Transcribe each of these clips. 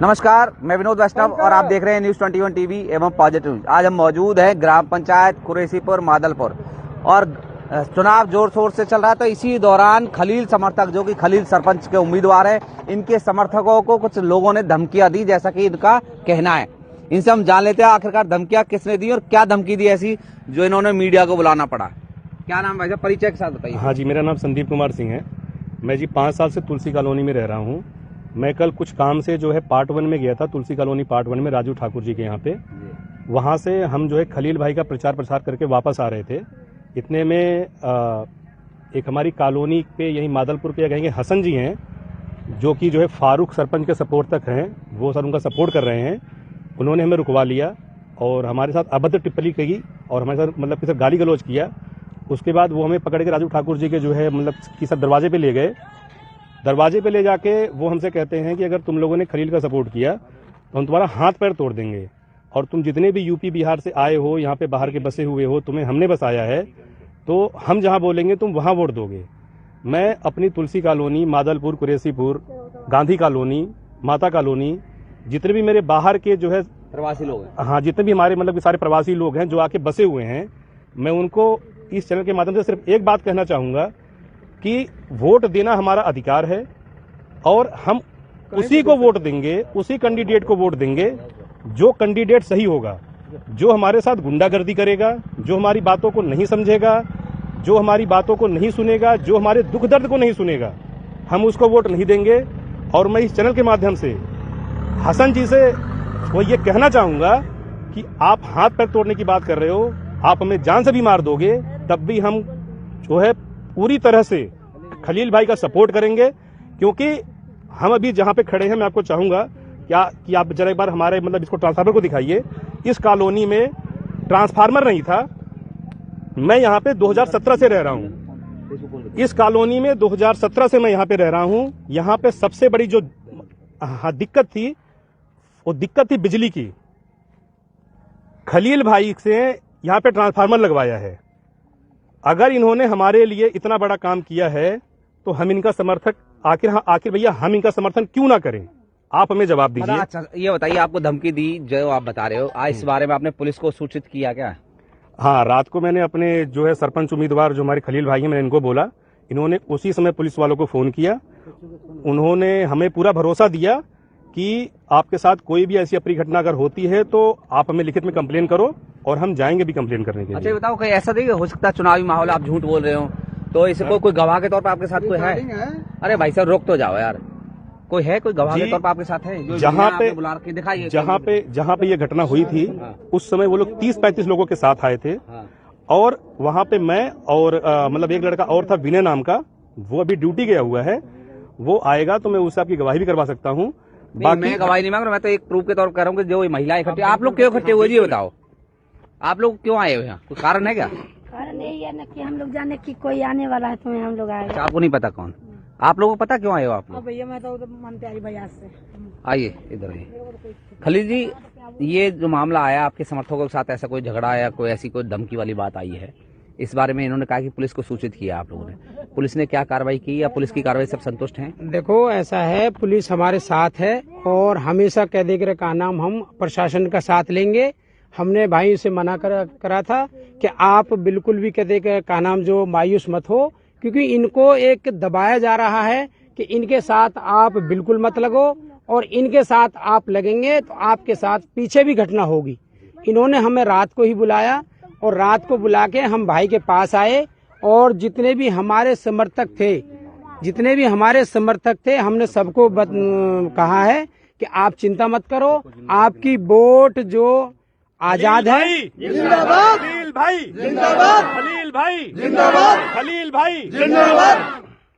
नमस्कार, मैं विनोद वैष्णव और आप देख रहे हैं न्यूज 21 टीवी एवं पॉजिटिव न्यूज। आज हम मौजूद हैं ग्राम पंचायत कुरैशीपुर मादलपुर और चुनाव जोर शोर से चल रहा है। तो इसी दौरान खलील समर्थक, जो कि खलील सरपंच के उम्मीदवार हैं, इनके समर्थकों को कुछ लोगों ने धमकियां दी, जैसा कि इनका कहना है। इनसे हम जान लेते हैं आखिरकार धमकियां किसने दी और क्या धमकी दी ऐसी जो इन्होंने मीडिया को बुलाना पड़ा। क्या नाम भाई साहब, परिचय के साथ बताइए। हाँ जी, मेरा नाम संदीप कुमार सिंह है। मैं जी 5 साल से तुलसी कॉलोनी में रह रहा हूँ। मैं कल कुछ काम से जो है पार्ट 1 में गया था, तुलसी कॉलोनी पार्ट 1 में राजू ठाकुर जी के यहाँ पे। वहाँ से हम जो है खलील भाई का प्रचार प्रसार करके वापस आ रहे थे। इतने में एक हमारी कॉलोनी पे यही मादलपुर पे कहेंगे हसन जी हैं, जो कि जो है फारूक सरपंच के सपोर्टक हैं। वो सर उनका सपोर्ट कर रहे हैं। उन्होंने हमें रुकवा लिया और हमारे साथ अभद्र टिप्पणी की और हमारे साथ मतलब कि सर गाली गलौज किया। उसके बाद वो हमें पकड़ के राजू ठाकुर जी के जो है मतलब कि सर दरवाजे पे ले गए। दरवाजे पे ले जाके वो हमसे कहते हैं कि अगर तुम लोगों ने खलील का सपोर्ट किया तो हम तुम्हारा हाथ पैर तोड़ देंगे, और तुम जितने भी यूपी बिहार से आए हो, यहाँ पे बाहर के बसे हुए हो, तुम्हें हमने बसाया है, तो हम जहाँ बोलेंगे तुम वहाँ वोट दोगे। मैं अपनी तुलसी कॉलोनी, मादलपुर, कुरैशीपुर, गांधी कॉलोनी, माता कॉलोनी, जितने भी मेरे बाहर के जो है प्रवासी लोग हैं, हाँ, जितने भी हमारे मतलब सारे प्रवासी लोग हैं जो आके बसे हुए हैं, मैं उनको इस चैनल के माध्यम से सिर्फ एक बात कहना चाहूंगा कि वोट देना हमारा अधिकार है और हम उसी को वोट देंगे, उसी कैंडिडेट को वोट देंगे जो कैंडिडेट सही होगा, जो हमारे साथ गुंडागर्दी करेगा, जो हमारी बातों को नहीं समझेगा, जो हमारी बातों को नहीं सुनेगा, जो हमारे दुख दर्द को नहीं सुनेगा, हम उसको वोट नहीं देंगे। और मैं इस चैनल के माध्यम से हसन जी से वो ये कहना चाहूंगा कि आप हाथ पैर तोड़ने की बात कर रहे हो, आप हमें जान से भी मार दोगे, तब भी हम जो है पूरी तरह से खलील भाई का सपोर्ट करेंगे। क्योंकि हम अभी जहां पे खड़े हैं, मैं आपको चाहूंगा कि आप जरा एक बार हमारे मतलब इसको ट्रांसफार्मर को दिखाइए। इस कॉलोनी में ट्रांसफार्मर नहीं था। मैं यहाँ पे 2017 से रह रहा हूँ। इस कॉलोनी में 2017 से मैं यहाँ पे रह रहा हूँ। यहाँ पे सबसे बड़ी जो दिक्कत थी, वो दिक्कत थी बिजली की। खलील भाई से यहाँ पे ट्रांसफार्मर लगवाया है। अगर इन्होंने हमारे लिए इतना बड़ा काम किया है तो हम इनका समर्थक आखिर भैया हम इनका समर्थन क्यों ना करें? आप हमें जवाब दीजिए। अच्छा, ये बताइए, आपको धमकी दी जो आप बता रहे हो, आज इस बारे में आपने पुलिस को सूचित किया क्या? हाँ, रात को मैंने अपने जो है सरपंच उम्मीदवार जो हमारे खलील भाई हैं, मैंने इनको बोला। इन्होंने उसी समय पुलिस वालों को फोन किया। उन्होंने हमें पूरा भरोसा दिया कि आपके साथ कोई भी ऐसी अप्रिय घटना अगर होती है तो आप हमें लिखित में कंप्लेन करो और हम जाएंगे भी कंप्लेन करने के लिए। अच्छा, बताओ, कोई ऐसा नहीं हो सकता चुनावी माहौल, आप झूठ बोल रहे हो, तो इसको कोई गवाह के तौर पर आपके साथ कोई है? अरे भाई साहब, रोक तो जाओ यार। कोई है, कोई गवाह के तौर पर आपके साथ है जो जहाँ पे बुला के दिखाइए? जहाँ पे ये घटना हुई थी, उस समय वो लोग 30-35 लोगों के साथ आए थे। और वहाँ पे मैं और मतलब एक लड़का और था विनय नाम का, वो अभी ड्यूटी गया हुआ है। वो आएगा तो मैं उससे आपकी गवाही भी करवा सकता हूँ। बाकी मैं गवाही नहीं मांग रहा, मैं तो एक प्रूफ के तौर पर कह रहा हूँ कि जो महिला इकट्ठी, आप लोग क्यों इकट्ठे हुए जी बताओ? आप लोग क्यों आए हुए यहाँ? कोई कारण है क्या? कारण यही है ना कि हम लोग जाने कि कोई आने वाला है, तो हम लोग आए। अच्छा, आपको नहीं पता कौन? आप लोगों को पता क्यों आए हो आप लोग? भैया मैं तो मन प्यारी भैया से। आइए इधर आइए। खलील जी, ये जो मामला आया आपके समर्थकों के साथ, ऐसा कोई झगड़ा या कोई ऐसी कोई धमकी वाली बात आई है, इस बारे में इन्होंने कहा कि पुलिस को सूचित किया आप लोगों ने, पुलिस ने क्या कार्रवाई की या पुलिस की कार्रवाई से सब संतुष्ट हैं? देखो, ऐसा है, पुलिस हमारे साथ है और हमेशा कह देकर का नाम हम प्रशासन का साथ लेंगे। हमने भाई से मना करा था कि आप बिल्कुल भी कह देकर का नाम जो मायूस मत हो, क्योंकि इनको एक दबाया जा रहा है कि इनके साथ आप बिल्कुल मत लगो, और इनके साथ आप लगेंगे तो आपके साथ पीछे भी घटना होगी। इन्होंने हमें रात को ही बुलाया और रात को बुला के हम भाई के पास आए, और जितने भी हमारे समर्थक थे हमने सबको कहा है कि आप चिंता मत करो, आपकी वोट जो आजाद है। जिंदाबाद खलील भाई, जिंदाबाद खलील भाई, जिंदाबाद खलील भाई, जिंदाबाद।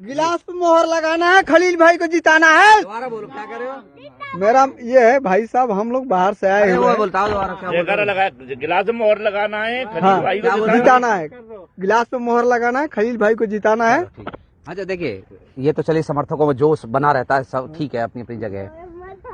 गिलास पे मोहर लगाना है, खलील भाई को जिताना है। दोबारा बोलो, क्या कह रहे हो? मेरा ये है भाई साहब, हम लोग बाहर से आए हुए हैं। बोलता गिलास में मोहर लगाना है, हाँ, जिताना है, गिलास पे मोहर लगाना है, खलील भाई को जिताना है। अच्छा, देखिए, ये तो चलिए समर्थकों में जोश बना रहता है, सब ठीक है, अपनी अपनी जगह है।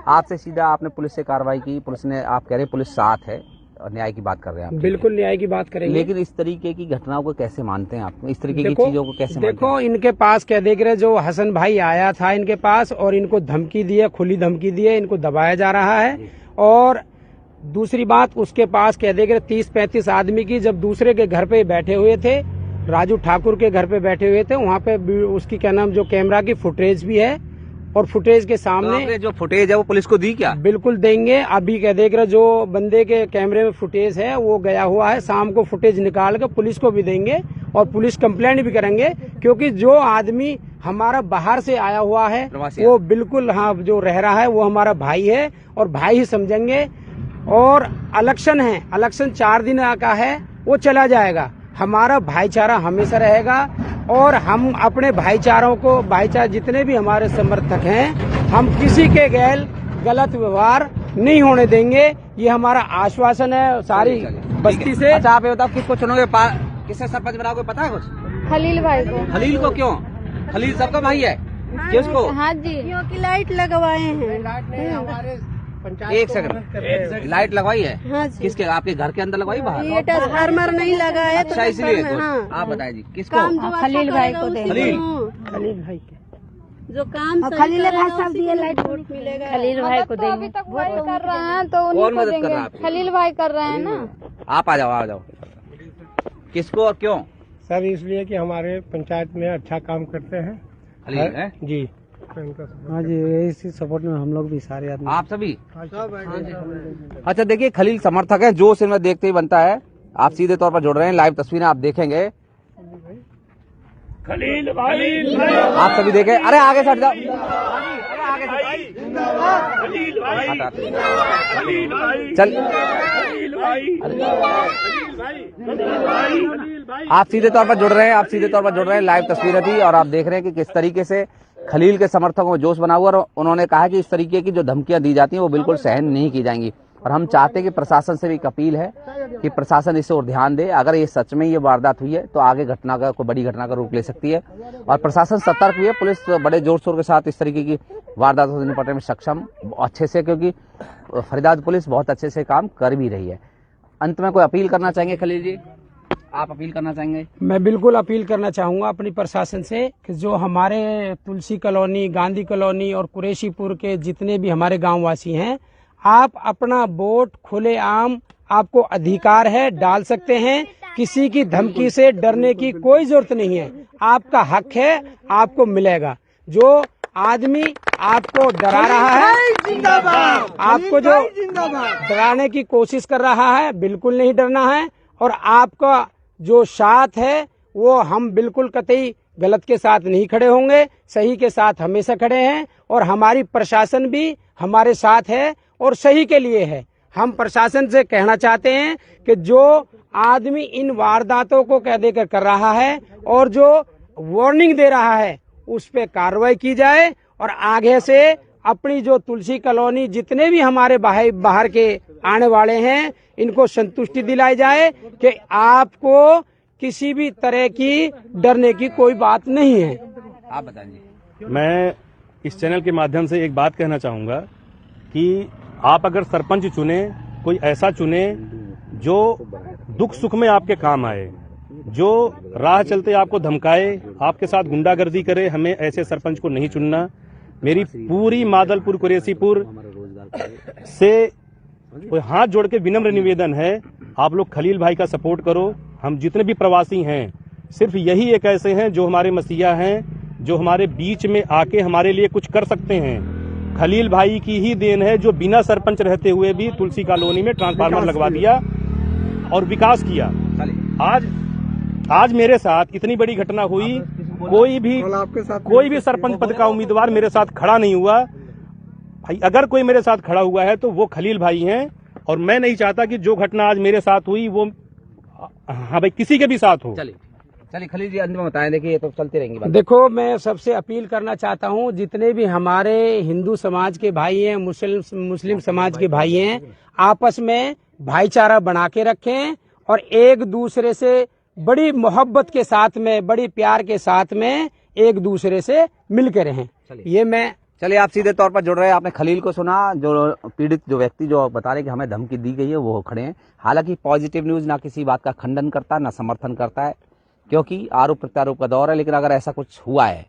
आपसे सीधा आपने पुलिस से कार्रवाई की, पुलिस ने, आप कह रहे पुलिस साथ है, न्याय की बात कर रहे हैं आप। बिल्कुल न्याय की बात करेंगे। लेकिन इस तरीके की घटनाओं को कैसे मानते हैं आप? इस तरीके की देखो- चीजों को कैसे मानते देखो हैं? इनके पास क्या देख रहे, जो हसन भाई आया था इनके पास और इनको धमकी दी है, खुली धमकी दी है, इनको दबाया जा रहा है। और दूसरी बात, उसके पास क्या देख रहे 30-35 आदमी की, जब दूसरे के घर पे बैठे हुए थे, राजू ठाकुर के घर पे बैठे हुए थे, वहाँ पे उसकी क्या नाम जो कैमरा की फुटेज भी है और फुटेज के तो सामने आपने जो फुटेज है वो पुलिस को दी क्या? बिल्कुल देंगे। अभी क्या देख रहे, जो बंदे के कैमरे में फुटेज है वो गया हुआ है, शाम को फुटेज निकाल कर पुलिस को भी देंगे और पुलिस कंप्लेंट भी करेंगे, क्योंकि जो आदमी हमारा बाहर से आया हुआ है प्रवासी वो बिल्कुल हाँ जो रह रहा है वो हमारा भाई है और भाई ही समझेंगे। और इलेक्शन है, इलेक्शन 4 दिन का है, वो चला जाएगा, हमारा भाईचारा हमेशा रहेगा और हम अपने भाईचारा जितने भी हमारे समर्थक हैं, हम किसी के गलत व्यवहार नहीं होने देंगे। ये हमारा आश्वासन है सारी बस्ती से। अच्छा आप ये बताओ किसको चुनोगे? किससे सरपंच बनाओगे, पता है कुछ? खलील भाई को। खलील को क्यों? खलील सबका भाई है। किसको? हाँ जी, क्योंकि लाइट लगवाए हैं। एक सेकंड, लाइट लगवाई है? हाँ जी। किसके? आपके घर के अंदर लगवाई, बाहर? ये ट्रांसफार्मर नहीं लगा है तो अच्छा इसलिए तो हाँ। आप बताएं जी किसको? काम जो अच्छा खलील भाई को करेगा देंगे। उसी खलील भाई के जो काम सही खलील करेगा भाई साहब उसी दिए को लाइट वोट मिलेगा। खलील भाई को तो अभी देंगे। तक वही कर रहे हैं तो कौन उन्हीं को मदद कर रहा है देंगे। आपकी? खलील भाई कर रहे हैं ना। आप आ जाओ। किसको और क्यों? सर इसलिए कि हमारे पंचायत में अच्छा काम करते हैं। खलील है? जी हाँ जी, इसी सपोर्ट में हम लोग भी सारे आदमी। आप सभी? अच्छा देखिए, खलील समर्थक है, जोश इनमें देखते ही बनता है। आप सीधे तौर पर जुड़ रहे हैं, लाइव तस्वीरें आप देखेंगे। खलील भाई, आप सभी देखें। अरे आगे से हट जाओ। चल आप सीधे तौर पर जुड़ रहे हैं, लाइव तस्वीरें थी और आप देख रहे हैं कि किस तरीके से खलील के समर्थकों में जोश बना हुआ और उन्होंने कहा कि इस तरीके की जो धमकियां दी जाती हैं वो बिल्कुल सहन नहीं की जाएंगी। और हम चाहते हैं कि प्रशासन से भी एक अपील है कि प्रशासन इसे और ध्यान दे। अगर ये सच में ये वारदात हुई है तो आगे कोई बड़ी घटना का रूप ले सकती है और प्रशासन सतर्क भी है। पुलिस बड़े जोर शोर के साथ इस तरीके की वारदातों से निपटने में सक्षम अच्छे से, क्योंकि फरीदाबाद पुलिस बहुत अच्छे से काम कर भी रही है। अंत में कोई अपील करना चाहेंगे खलील जी? आप अपील करना चाहेंगे? मैं बिल्कुल अपील करना चाहूंगा अपनी प्रशासन से कि जो हमारे तुलसी कॉलोनी, गांधी कॉलोनी और कुरैशीपुर के जितने भी हमारे गांव वासी हैं, आप अपना वोट खुलेआम, आपको अधिकार है, डाल सकते हैं। किसी की धमकी से डरने की कोई जरूरत नहीं है, आपका हक है, आपको मिलेगा। जो आदमी आपको डरा रहा है, आपको जो डराने की कोशिश कर रहा है, बिल्कुल नहीं डरना है। और आपका जो साथ है वो हम बिल्कुल कतई गलत के साथ नहीं खड़े होंगे, सही के साथ हमेशा खड़े हैं। और हमारी प्रशासन भी हमारे साथ है और सही के लिए है। हम प्रशासन से कहना चाहते हैं कि जो आदमी इन वारदातों को कह देकर कर रहा है और जो वार्निंग दे रहा है उस पे कार्रवाई की जाए और आगे से अपनी जो तुलसी कॉलोनी जितने भी हमारे बाहर के आने वाले हैं इनको संतुष्टि दिलाई जाए कि आपको किसी भी तरह की डरने की कोई बात नहीं है। आप बताइए। मैं इस चैनल के माध्यम से एक बात कहना चाहूंगा कि आप अगर सरपंच चुने, कोई ऐसा चुने जो दुख सुख में आपके काम आए, जो राह चलते आपको धमकाए, आपके साथ गुंडागर्दी करे, हमें ऐसे सरपंच को नहीं चुनना। मेरी पूरी मादलपुर कुरैशीपुर से हाथ जोड़ के विनम्र निवेदन है, आप लोग खलील भाई का सपोर्ट करो। हम जितने भी प्रवासी हैं, सिर्फ यही एक ऐसे हैं जो हमारे मसीहा हैं, जो हमारे बीच में आके हमारे लिए कुछ कर सकते हैं। खलील भाई की ही देन है जो बिना सरपंच रहते हुए भी तुलसी कॉलोनी में ट्रांसफार्मर लगवा दिया और विकास किया। आज मेरे साथ इतनी बड़ी घटना हुई, कोई भी सरपंच पद का उम्मीदवार मेरे साथ खड़ा नहीं हुआ। भाई अगर कोई मेरे साथ खड़ा हुआ है तो वो खलील भाई हैं और मैं नहीं चाहता कि जो घटना आज मेरे साथ हुई वो हाँ भाई किसी के भी साथ हो। चलिए खलील जी अंत में बताएं। देखिए ये तो चलती रहेंगी बात। देखो मैं सबसे अपील करना चाहता हूँ, जितने भी हमारे हिंदू समाज के भाई हैं, मुस्लिम समाज के भाई हैं, आपस में भाईचारा बना के रखें और एक दूसरे से बड़ी मोहब्बत के साथ में, बड़ी प्यार के साथ में एक दूसरे से मिलकर रहें। ये मैं चलिए, आप सीधे तौर पर जुड़ रहे हैं। आपने खलील को सुना, जो पीड़ित जो व्यक्ति जो बता रहे कि हमें धमकी दी गई है वो खड़े हैं। हालांकि पॉजिटिव न्यूज ना किसी बात का खंडन करता है ना समर्थन करता है, क्योंकि आरोप प्रत्यारोप का दौर है। लेकिन अगर ऐसा कुछ हुआ है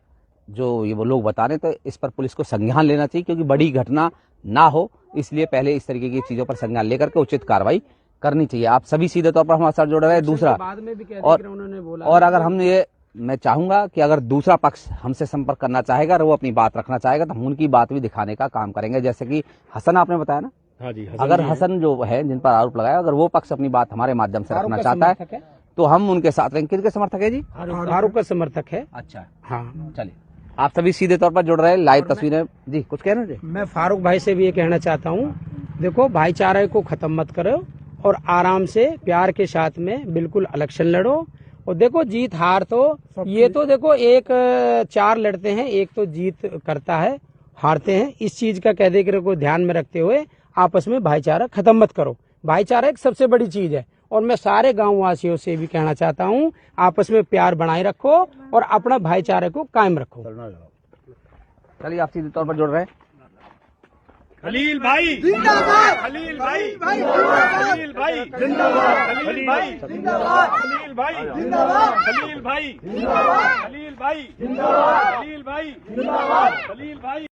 जो ये वो लोग बता रहे हैं तो इस पर पुलिस को संज्ञान लेना चाहिए, क्योंकि बड़ी घटना ना हो, इसलिए पहले इस तरीके की चीजों पर संज्ञान लेकर के उचित कार्रवाई करनी चाहिए। आप सभी सीधे तौर पर हमारे साथ जुड़ रहे हैं। दूसरा, बाद में भी कह और उन्होंने बोला और अगर हम ये मैं चाहूंगा कि अगर दूसरा पक्ष हमसे संपर्क करना चाहेगा और वो अपनी बात रखना चाहेगा तो हम उनकी बात भी दिखाने का काम करेंगे। जैसे कि हसन आपने बताया ना, हाँ जी, अगर हसन जो है जिन पर आरोप लगाया, अगर वो पक्ष अपनी बात हमारे माध्यम से रखना चाहता है तो हम उनके साथ रहेंगे। किनके समर्थक है जी? फारूक का समर्थक है। अच्छा, हाँ, चलिए, आप सभी सीधे तौर पर जुड़ रहे हैं। लाइव तस्वीरें जी, कुछ कह रहे हैं? मैं फारूक भाई से भी ये कहना चाहता हूँ, देखो भाईचारे को खत्म मत करो और आराम से प्यार के साथ में बिल्कुल इलेक्शन लड़ो। और देखो जीत हार तो ये तो देखो एक चार लड़ते हैं, एक तो जीत करता है, हारते हैं। इस चीज का कह दे को ध्यान में रखते हुए आपस में भाईचारा खत्म मत करो। भाईचारा एक सबसे बड़ी चीज है। और मैं सारे गांव वासियों से भी कहना चाहता हूं, आपस में प्यार बनाए रखो और अपना भाईचारे को कायम रखो। चलिए, आप सीधे तौर पर जुड़ रहे हैं। खलील भाई जिंदाबाद, खलील भाई जिंदाबाद, खलील भाई जिंदाबाद, खलील भाई जिंदाबाद, खलील भाई जिंदाबाद, खलील भाई जिंदाबाद, खलील भाई जिंदाबाद, खलील भाई जिंदाबाद, खलील भाई।